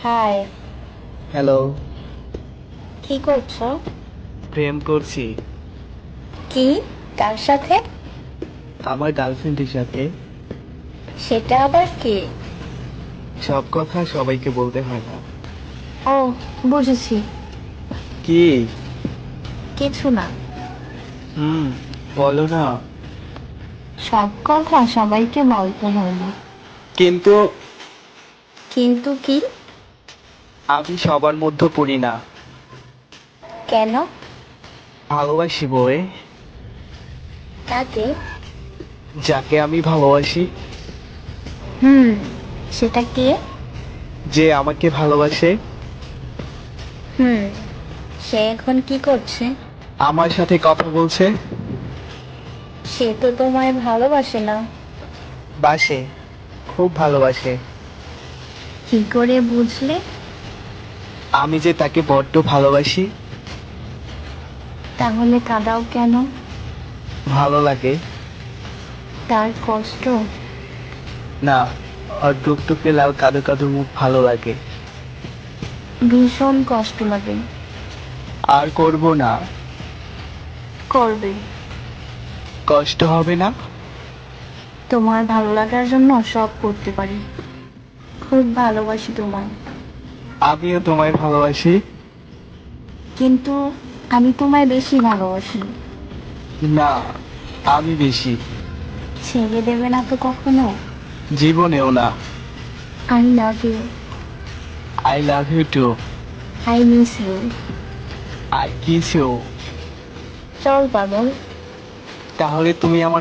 High. Hello. কি করছো? প্রেম করছি কি? কার সাথে? আমার গার্লফ্রেন্ডের সাথে। সেটা আবার কি? সব কথা সবাইকে বলতে হয় না। ও, বুঝেছি। কি? কিছু না। হুম, বলো না। সব কথা সবাইকে বলতে হয় না। কিন্তু কিন্তু কি? আমি সবার মধ্যে পড়ি না। কেন? ভালোবাসি বই, তাকে? যাকে আমি ভালোবাসি। হুম, সেটা কে? যে আমাকে ভালোবাসে। হুম, সে এখন কি করছে? আমার সাথে কথা বলছে। সে তো তোমায় ভালোবাসে না। বাসে, খুব ভালোবাসে। কি করে বুঝলে? আমি যে তাকে বড্ড ভালোবাসি। তাহলে কাঁদাও কেন? ভালো লাগে। তার কষ্ট? না, আর টুকটুকে লাল কাদো কাদো মুখ ভালো লাগে। ভীষণ কষ্ট লাগে। আর করব না। করবে। কষ্ট হবে না। তোমার ভালো লাগার জন্য সব করতে পারি। খুব ভালোবাসি তোমায়। আমিও তোমায় ভালোবাসি। কিন্তু আমি তোমায় বেশি ভালোবাসি। না, আমি বেশি। ছেড়ে দেবে না তো কখনো? জীবনেও না। I love you. I love you too. I miss you. I kiss you. চল পাগল। তাহলে তুমি আমার